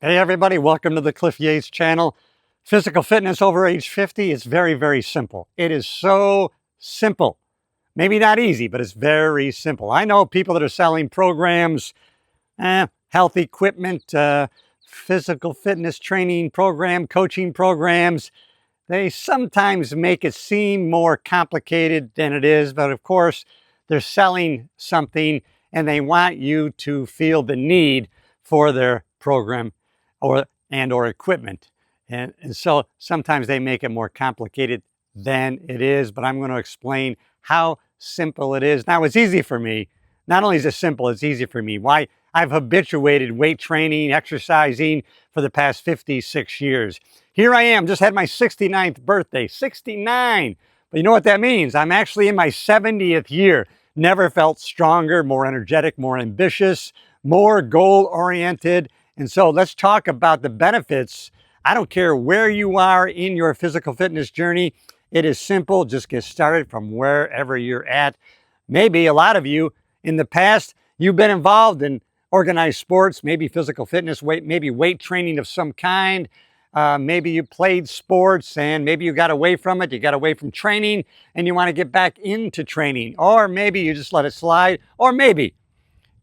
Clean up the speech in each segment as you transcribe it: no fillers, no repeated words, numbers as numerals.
Hey everybody, welcome to the Cliff Yates channel. Physical fitness over age 50 is very, very simple. It is so simple. Maybe not easy, but it's very simple. I know people that are selling programs, health equipment, physical fitness training program, coaching programs. They sometimes make it seem more complicated than it is, but of course, they're selling something and they want you to feel the need for their program or equipment. And so sometimes they make it more complicated than it is, but I'm going to explain how simple it is. Now, it's easy for me. Not only is it simple, it's easy for me. Why? I've habituated weight training, exercising for the past 56 years. Here I am, just had my 69th birthday, 69. But you know what that means? I'm actually in my 70th year. Never felt stronger, more energetic, more ambitious, more goal-oriented. And so let's talk about the benefits. I don't care where you are in your physical fitness journey. It is simple. Just get started from wherever you're at. Maybe a lot of you in the past, you've been involved in organized sports, maybe physical fitness, maybe weight training of some kind. Maybe you played sports and maybe you got away from it. You got away from training and you want to get back into training. Or maybe you just let it slide. Or maybe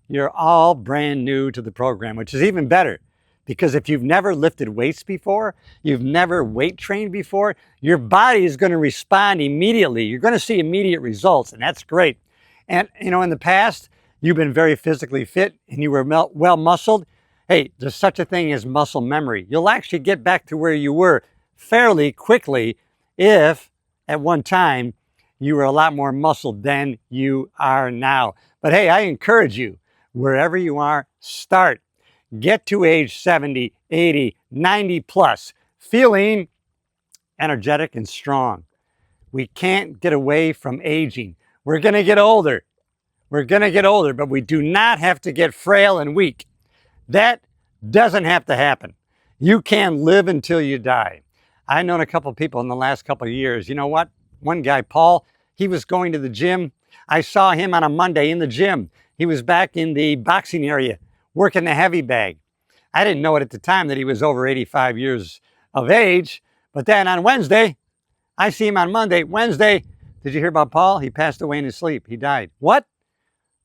you're all brand new to the program, which is even better. Because if you've never lifted weights before, you've never weight trained before, your body is going to respond immediately. You're going to see immediate results, and that's great. And, you know, in the past, you've been very physically fit and you were well muscled. Hey, there's such a thing as muscle memory. You'll actually get back to where you were fairly quickly if at one time you were a lot more muscled than you are now. But hey, I encourage you, wherever you are, start. Get to age 70, 80, 90 plus, feeling energetic and strong. We can't get away from aging. We're going to get older. We're going to get older, but we do not have to get frail and weak. That doesn't have to happen. You can live until you die. I've known a couple of people in the last couple of years. You know what? One guy, Paul, he was going to the gym. I saw him on a Monday in the gym. He was back in the boxing area, working the heavy bag. I didn't know it at the time that he was over 85 years of age. But then on Wednesday, I see him on Monday. Wednesday, did you hear about Paul? He passed away in his sleep. He died. What?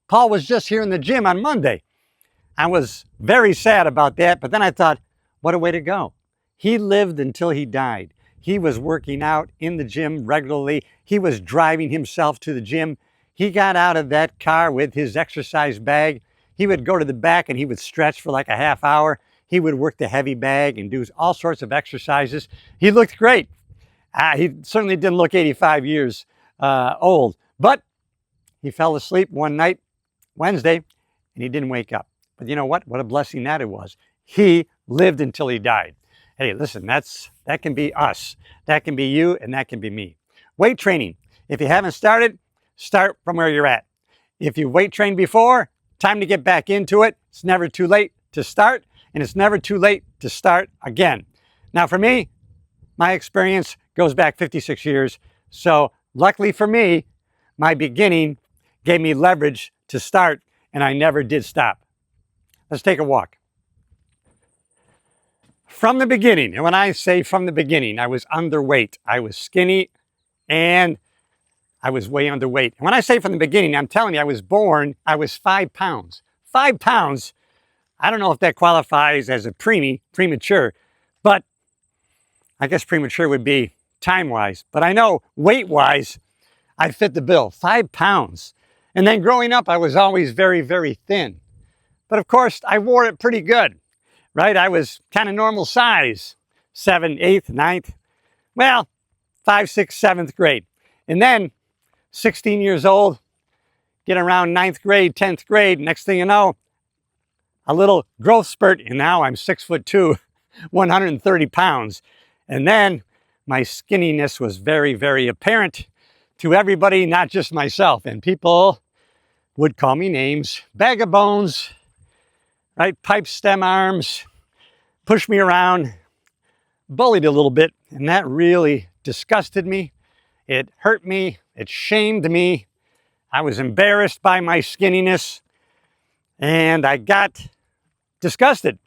Paul was just here in the gym on Monday. I was very sad about that, but then I thought, what a way to go. He lived until he died. He was working out in the gym regularly. He was driving himself to the gym. He got out of that car with his exercise bag. He would go to the back and he would stretch for like a half hour. He would work the heavy bag and do all sorts of exercises. He looked great. He certainly didn't look 85 years old, but he fell asleep one night, Wednesday, and he didn't wake up. But you know what? What a blessing that it was. He lived until he died. Hey, listen, that can be us. That can be you, and that can be me. Weight training. If you haven't started, start from where you're at. If you weight trained before, time to get back into it. It's never too late to start, and it's never too late to start again. Now, for me, my experience goes back 56 years. So luckily for me, my beginning gave me leverage to start, and I never did stop. Let's take a walk. From the beginning, and when I say from the beginning, I was underweight. I was skinny, and I was way underweight. And when I say from the beginning, I'm telling you, I was born, I was 5 pounds. 5 pounds, I don't know if that qualifies as a premature, but I guess premature would be time-wise. But I know weight-wise, I fit the bill. 5 pounds. And then growing up, I was always very, very thin. But of course, I wore it pretty good, right? I was kind of normal size, 7th, 8th, 9th, well, 5th, 6th, 7th grade. And then 16 years old, get around 9th grade, 10th grade, next thing you know, a little growth spurt, and now I'm 6'2", 130 pounds. And then my skinniness was very, very apparent to everybody, not just myself. And people would call me names, bag of bones, right? Pipe stem arms, push me around, bullied a little bit. And that really disgusted me. It hurt me. It shamed me. I was embarrassed by my skinniness. And I got disgusted.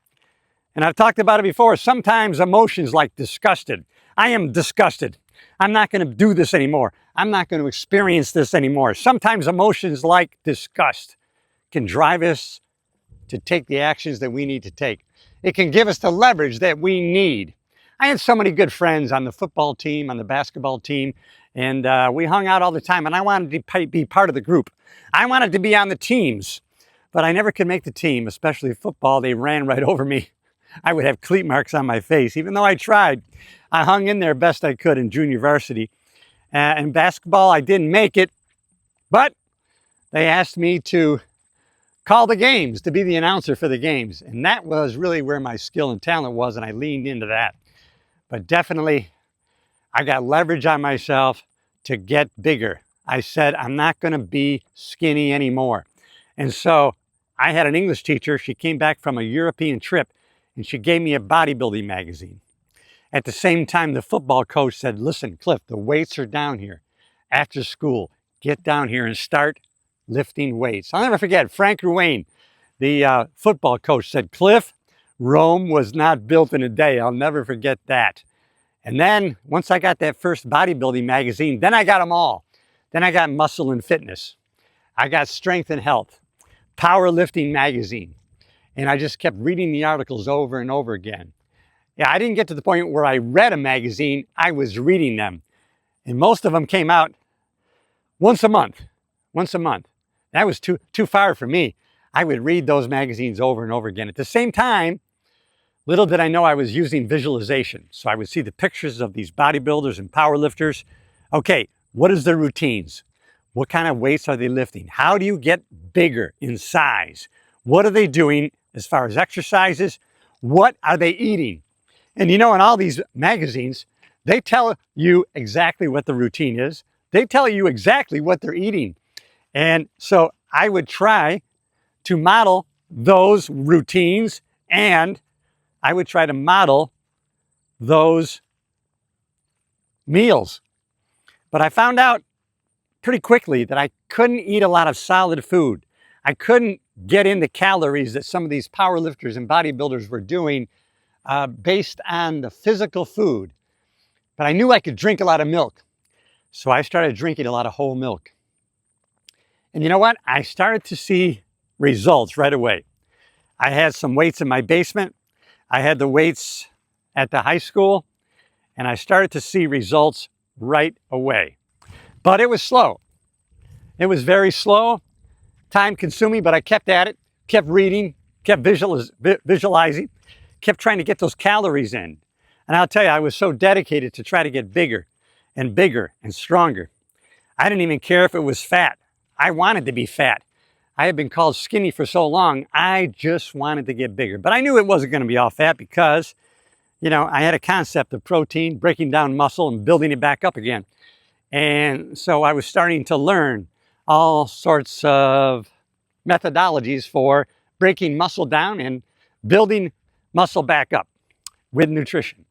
And I've talked about it before. Sometimes emotions like disgusted. I am disgusted. I'm not going to do this anymore. I'm not going to experience this anymore. Sometimes emotions like disgust can drive us to take the actions that we need to take. It can give us the leverage that we need. I had so many good friends on the football team, on the basketball team, and we hung out all the time, and I wanted to be part of the group. I wanted to be on the teams, but I never could make the team, especially football. They ran right over me. I would have cleat marks on my face, even though I tried. I hung in there best I could in junior varsity. In basketball, I didn't make it, but they asked me to call the games, to be the announcer for the games. And that was really where my skill and talent was, and I leaned into that. But definitely, I got leverage on myself to get bigger. I said, I'm not going to be skinny anymore. And so I had an English teacher. She came back from a European trip, and she gave me a bodybuilding magazine. At the same time, the football coach said, listen, Cliff, the weights are down here. After school, get down here and start lifting weights. I'll never forget, Frank Ruane, the football coach, said, Cliff, Rome was not built in a day. I'll never forget that. And then once I got that first bodybuilding magazine, then I got them all. Then I got Muscle and Fitness. I got Strength and Health, Powerlifting magazine. And I just kept reading the articles over and over again. Yeah, I didn't get to the point where I read a magazine, I was reading them. And most of them came out once a month. That was too far for me. I would read those magazines over and over again. At the same time, little did I know I was using visualization. So I would see the pictures of these bodybuilders and powerlifters. Okay, what is their routines? What kind of weights are they lifting? How do you get bigger in size? What are they doing as far as exercises? What are they eating? And you know, in all these magazines, they tell you exactly what the routine is. They tell you exactly what they're eating. And so I would try to model those routines, and I would try to model those meals. But I found out pretty quickly that I couldn't eat a lot of solid food. I couldn't get in the calories that some of these powerlifters and bodybuilders were doing based on the physical food. But I knew I could drink a lot of milk. So I started drinking a lot of whole milk. And you know what? I started to see results right away. I had some weights in my basement. I had the weights at the high school, and I started to see results right away. But it was slow. It was very slow, time consuming, but I kept at it, kept reading, kept visualizing, kept trying to get those calories in. And I'll tell you, I was so dedicated to try to get bigger and bigger and stronger. I didn't even care if it was fat. I wanted to be fat. I had been called skinny for so long, I just wanted to get bigger. But I knew it wasn't going to be all fat because, you know, I had a concept of protein, breaking down muscle and building it back up again. And so I was starting to learn all sorts of methodologies for breaking muscle down and building muscle back up with nutrition.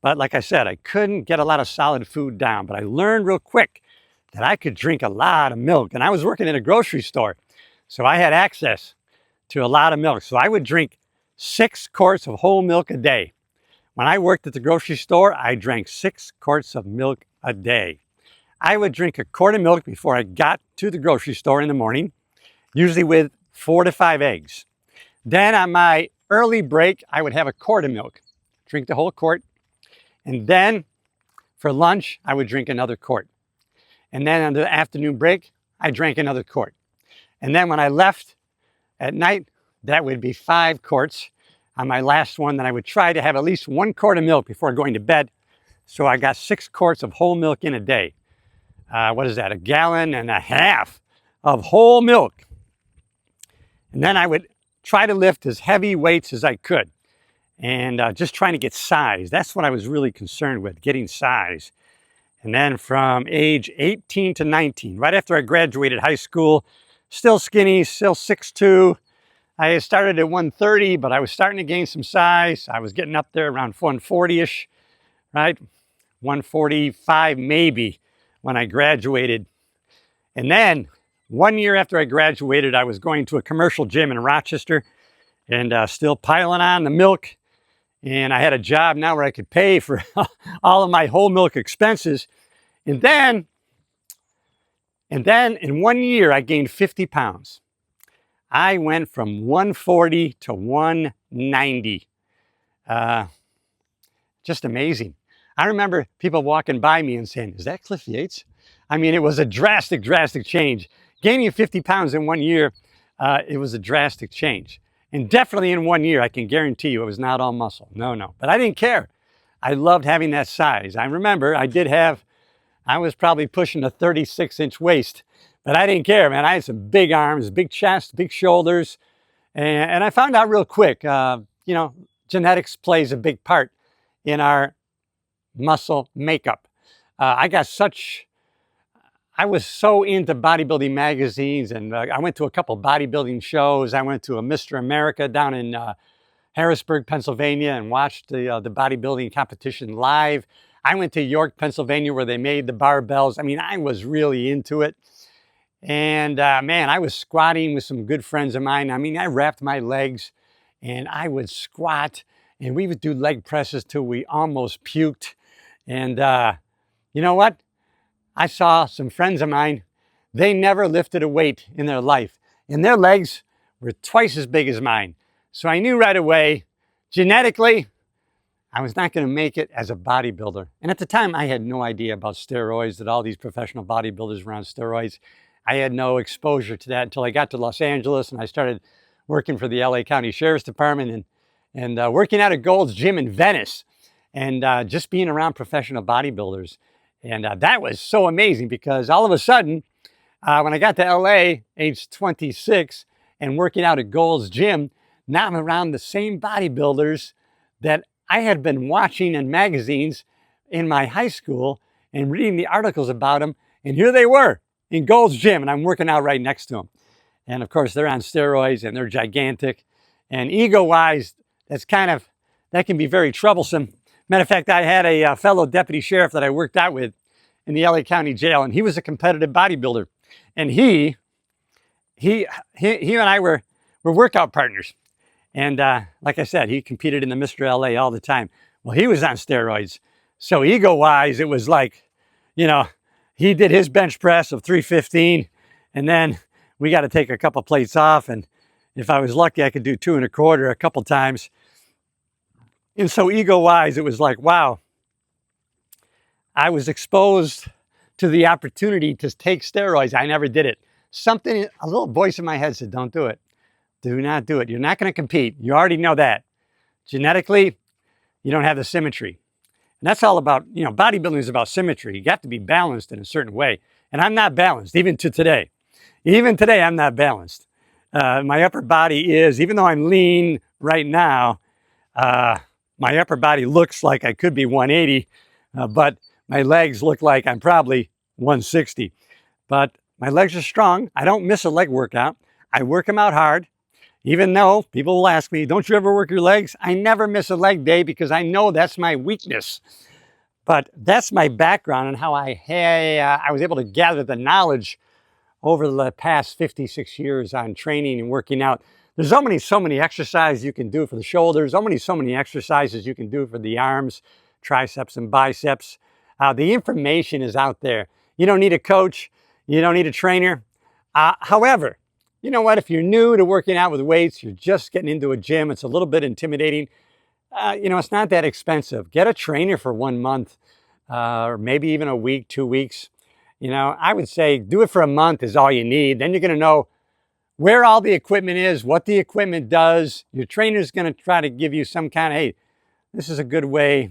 But like I said, I couldn't get a lot of solid food down, but I learned real quick that I could drink a lot of milk. And I was working in a grocery store, so I had access to a lot of milk. So I would drink 6 quarts of whole milk a day. When I worked at the grocery store, I drank 6 quarts of milk a day. I would drink a quart of milk before I got to the grocery store in the morning, usually with 4 to 5 eggs. Then on my early break, I would have a quart of milk, drink the whole quart. And then for lunch, I would drink another quart. And then on the afternoon break, I drank another quart. And then when I left at night, that would be 5 quarts. On my last one, then I would try to have at least 1 quart of milk before going to bed. So I got 6 quarts of whole milk in a day. What is that? 1.5 gallons of whole milk. And then I would try to lift as heavy weights as I could. And just trying to get size. That's what I was really concerned with, getting size. And then from age 18 to 19, right after I graduated high school, still skinny, still 6'2". I started at 130, but I was starting to gain some size. I was getting up there around 140-ish, right? 145 maybe when I graduated. And then 1 year after I graduated, I was going to a commercial gym in Rochester and still piling on the milk. And I had a job now where I could pay for all of my whole milk expenses. And then in 1 year, I gained 50 pounds. I went from 140 to 190. Just amazing. I remember people walking by me and saying, "Is that Cliff Yates?" I mean, it was a drastic, drastic change. Gaining 50 pounds in 1 year, it was a drastic change. And definitely in 1 year, I can guarantee you it was not all muscle. No, no. But I didn't care. I loved having that size. I remember I was probably pushing a 36-inch waist, but I didn't care, man. I had some big arms, big chest, big shoulders. And I found out real quick, genetics plays a big part in our muscle makeup. I was so into bodybuilding magazines, and I went to a couple bodybuilding shows. I went to a Mr. America down in Harrisburg, Pennsylvania, and watched the bodybuilding competition live. I went to York, Pennsylvania, where they made the barbells. I mean, I was really into it. And man, I was squatting with some good friends of mine. I mean, I wrapped my legs and I would squat, and we would do leg presses till we almost puked. And you know what? I saw some friends of mine, they never lifted a weight in their life, and their legs were twice as big as mine. So I knew right away, genetically, I was not going to make it as a bodybuilder. And at the time, I had no idea about steroids, that all these professional bodybuilders were on steroids. I had no exposure to that until I got to Los Angeles and I started working for the LA County Sheriff's Department and working out at Gold's Gym in Venice, and just being around professional bodybuilders. And that was so amazing, because all of a sudden, when I got to LA, age 26, and working out at Gold's Gym, now I'm around the same bodybuilders that I had been watching in magazines in my high school and reading the articles about them. And here they were in Gold's Gym, and I'm working out right next to them. And of course, they're on steroids and they're gigantic. And ego-wise, that can be very troublesome. Matter of fact, I had a fellow deputy sheriff that I worked out with in the LA County Jail, and he was a competitive bodybuilder. And he and I were workout partners. And like I said, he competed in the Mr. LA all the time. Well, he was on steroids. So ego-wise, it was like, he did his bench press of 315, and then we got to take a couple plates off. And if I was lucky, I could do 2 1/4 a couple times. And so ego-wise, it was like, wow, I was exposed to the opportunity to take steroids. I never did it. A little voice in my head said, don't do it. Do not do it. You're not going to compete. You already know that. Genetically, you don't have the symmetry. And that's all about, bodybuilding is about symmetry. You have to be balanced in a certain way. And I'm not balanced, even to today. Even today, I'm not balanced. My upper body is, even though I'm lean right now, my upper body looks like I could be 180, but my legs look like I'm probably 160. But my legs are strong. I don't miss a leg workout. I work them out hard. Even though people will ask me, don't you ever work your legs? I never miss a leg day because I know that's my weakness. But that's my background and how I was able to gather the knowledge over the past 56 years on training and working out. There's so many exercises you can do for the shoulders, so many exercises you can do for the arms, triceps and biceps. The information is out there. You don't need a coach. You don't need a trainer. However, you know what? If you're new to working out with weights, you're just getting into a gym, it's a little bit intimidating. It's not that expensive. Get a trainer for 1 month, or maybe even a week, 2 weeks. I would say do it for a month is all you need. Then you're going to know where all the equipment is, what the equipment does. Your trainer's going to try to give you some kind of, hey, this is a good way.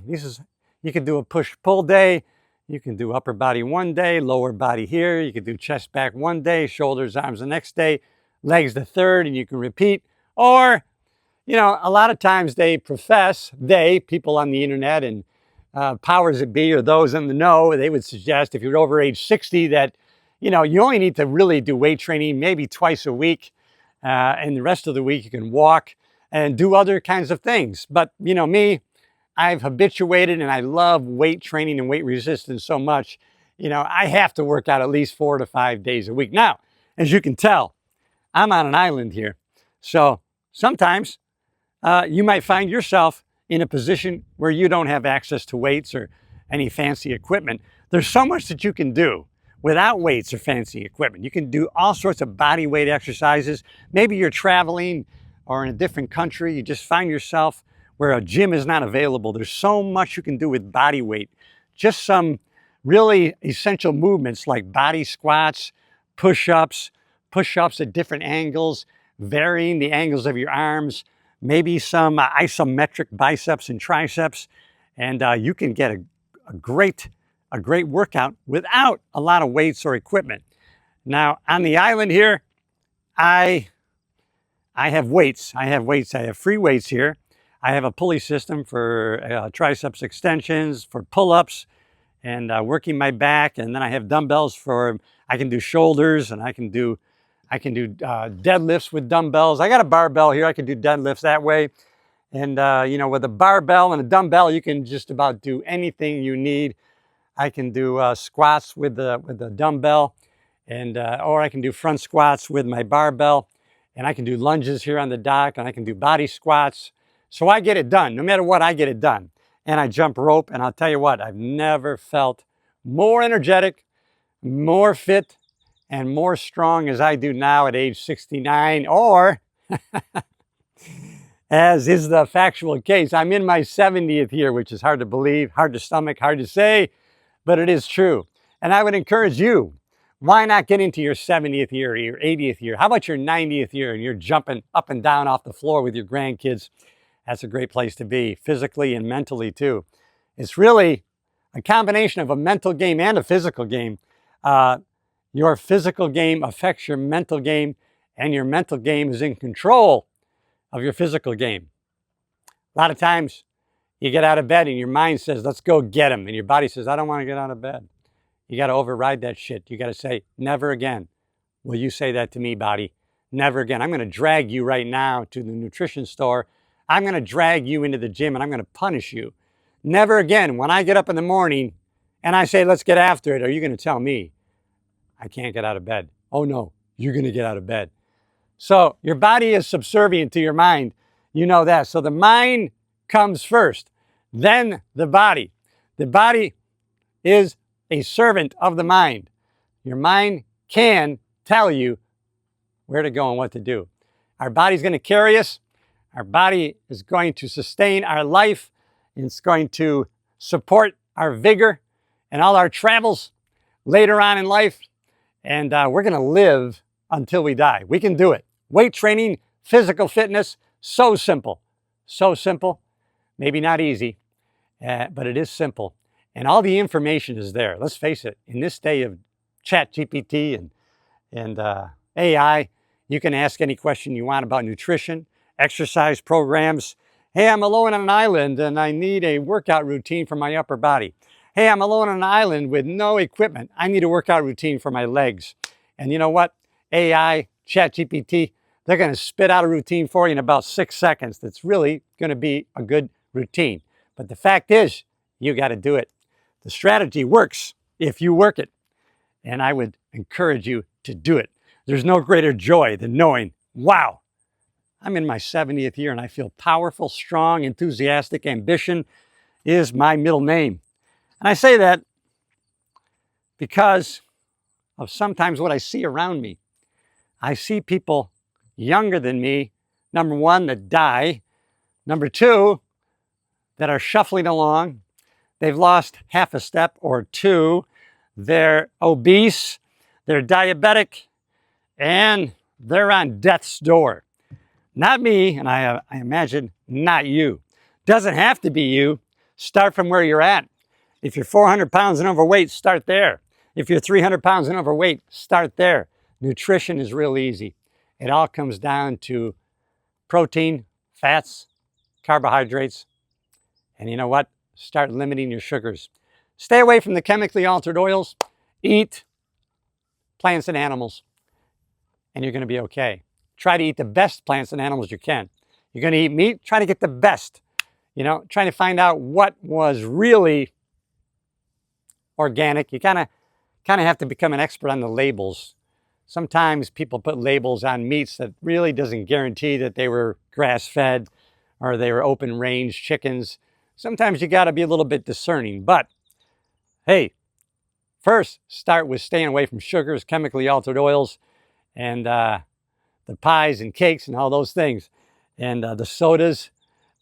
You can do a push-pull day. You can do upper body one day, lower body here. You can do chest back one day, shoulders, arms the next day, legs the third, and you can repeat. Or, a lot of times people on the internet and powers that be or those in the know, they would suggest if you're over age 60 that, you only need to really do weight training maybe twice a week. And the rest of the week you can walk and do other kinds of things. But, me, I've habituated and I love weight training and weight resistance so much. I have to work out at least 4 to 5 days a week. Now, as you can tell, I'm on an island here. So sometimes you might find yourself in a position where you don't have access to weights or any fancy equipment, there's so much that you can do without weights or fancy equipment. You can do all sorts of body weight exercises. Maybe you're traveling or in a different country, you just find yourself where a gym is not available. There's so much you can do with body weight. Just some really essential movements like body squats, push-ups at different angles, varying the angles of your arms, maybe some isometric biceps and triceps, and you can get a great workout without a lot of weights or equipment. Now, on the island here, I have weights. I have free weights here. I have a pulley system for triceps extensions, for pull-ups, and working my back. And then I have dumbbells I can do shoulders, and I can do deadlifts with dumbbells. I got a barbell here. I can do deadlifts that way. And you know, with a barbell and a dumbbell, you can just about do anything you need. I can do squats with the dumbbell, and or I can do front squats with my barbell, and I can do lunges here on the dock, and I can do body squats. So I get it done. No matter what, I get it done. And I jump rope, and I'll tell you what, I've never felt more energetic, more fit, and more strong as I do now at age 69, or as is the factual case, I'm in my 70th year, which is hard to believe, hard to stomach, hard to say, but it is true. And I would encourage you, why not get into your 70th year or your 80th year? How about your 90th year and you're jumping up and down off the floor with your grandkids? That's a great place to be, physically and mentally too. It's really a combination of a mental game and a physical game. Your physical game affects your mental game, and your mental game is in control of your physical game. A lot of times you get out of bed and your mind says, let's go get him. And your body says, I don't want to get out of bed. You got to override that shit. You got to say, never again will you say that to me, body. Never again. I'm going to drag you right now to the nutrition store. I'm going to drag you into the gym, and I'm going to punish you. Never again, when I get up in the morning and I say, let's get after it, are you going to tell me I can't get out of bed? Oh no, you're going to get out of bed. So your body is subservient to your mind. You know that. So the mind comes first, then the body. The body is a servant of the mind. Your mind can tell you where to go and what to do. Our body's going to carry us. Our body is going to sustain our life. It's going to support our vigor and all our travels later on in life. And we're going to live until we die. We can do it. Weight training, physical fitness, so simple. So simple. Maybe not easy, but it is simple. And all the information is there. Let's face it, in this day of ChatGPT and AI, you can ask any question you want about nutrition, exercise programs. Hey, I'm alone on an island and I need a workout routine for my upper body. Hey, I'm alone on an island with no equipment. I need a workout routine for my legs. And you know what? AI, ChatGPT, they're going to spit out a routine for you in about 6 seconds that's really going to be a good routine. But the fact is, you got to do it. The strategy works if you work it. And I would encourage you to do it. There's no greater joy than knowing, wow, I'm in my 70th year and I feel powerful, strong, enthusiastic. Ambition is my middle name. And I say that because of sometimes what I see around me. I see people younger than me, number one, that die. Number two, that are shuffling along. They've lost half a step or two. They're obese, they're diabetic, and they're on death's door. Not me, and I imagine not you. Doesn't have to be you. Start from where you're at. If you're 400 pounds and overweight, start there. If you're 300 pounds and overweight, start there. Nutrition is real easy. It all comes down to protein, fats, carbohydrates, and you know what? Start limiting your sugars. Stay away from the chemically altered oils. Eat plants and animals, and you're going to be okay. Try to eat the best plants and animals you can. You're going to eat meat, try to get the best. You know, trying to find out what was really organic. You kind of have to become an expert on the labels. Sometimes people put labels on meats that really doesn't guarantee that they were grass-fed or they were open range chickens. Sometimes you got to be a little bit discerning. But hey, first, start with staying away from sugars, chemically altered oils, and the pies and cakes and all those things, and the sodas.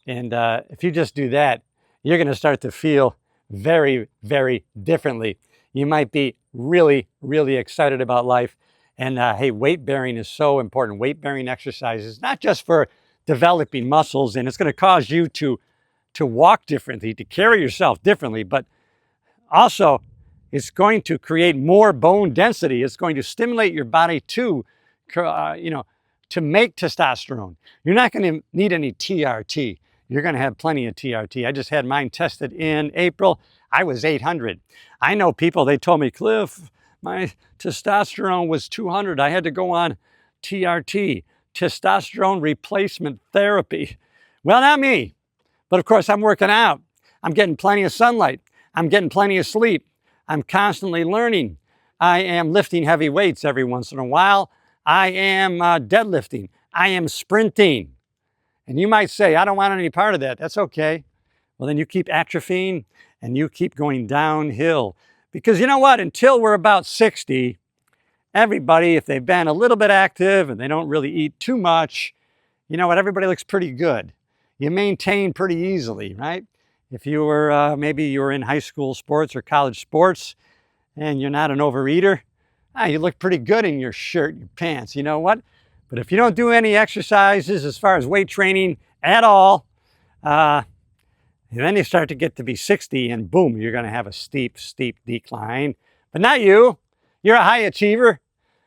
And if you just do that, you're going to start to feel very, very differently. You might be really, really excited about life. And hey, weight bearing is so important. Weight bearing exercises, not just for developing muscles, and it's going to cause you to walk differently, to carry yourself differently, but also it's going to create more bone density. It's going to stimulate your body to, to make testosterone. You're not going to need any TRT. You're going to have plenty of TRT. I just had mine tested in April. I was 800. I know people, they told me, Cliff, my testosterone was 200. I had to go on TRT, testosterone replacement therapy. Well, not me. But of course, I'm working out. I'm getting plenty of sunlight. I'm getting plenty of sleep. I'm constantly learning. I am lifting heavy weights every once in a while. I am deadlifting. I am sprinting. And you might say, I don't want any part of that. That's okay. Well, then you keep atrophying and you keep going downhill. Because you know what? Until we're about 60, everybody, if they've been a little bit active and they don't really eat too much, you know what? Everybody looks pretty good. You maintain pretty easily, right? If you were, maybe you were in high school sports or college sports and you're not an overeater, you look pretty good in your shirt, your pants, you know what? But if you don't do any exercises as far as weight training at all, then you start to get to be 60 and boom, you're going to have a steep, steep decline. But not you. You're a high achiever.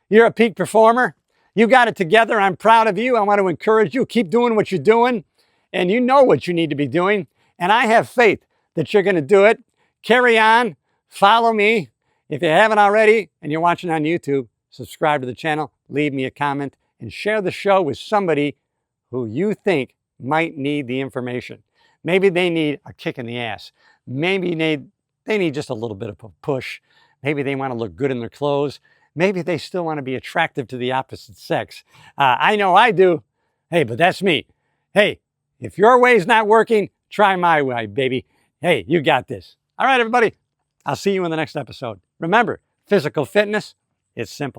You're a peak performer. You got it together. I'm proud of you. I want to encourage you. Keep doing what you're doing. And you know what you need to be doing. And I have faith that you're going to do it. Carry on. Follow me. If you haven't already and you're watching on YouTube, subscribe to the channel, leave me a comment, and share the show with somebody who you think might need the information. Maybe they need a kick in the ass. Maybe they need just a little bit of a push. Maybe they want to look good in their clothes. Maybe they still want to be attractive to the opposite sex. I know I do. Hey, but that's me. Hey, if your way's not working, try my way, baby. Hey, you got this. All right, everybody. I'll see you in the next episode. Remember, physical fitness, it's simple.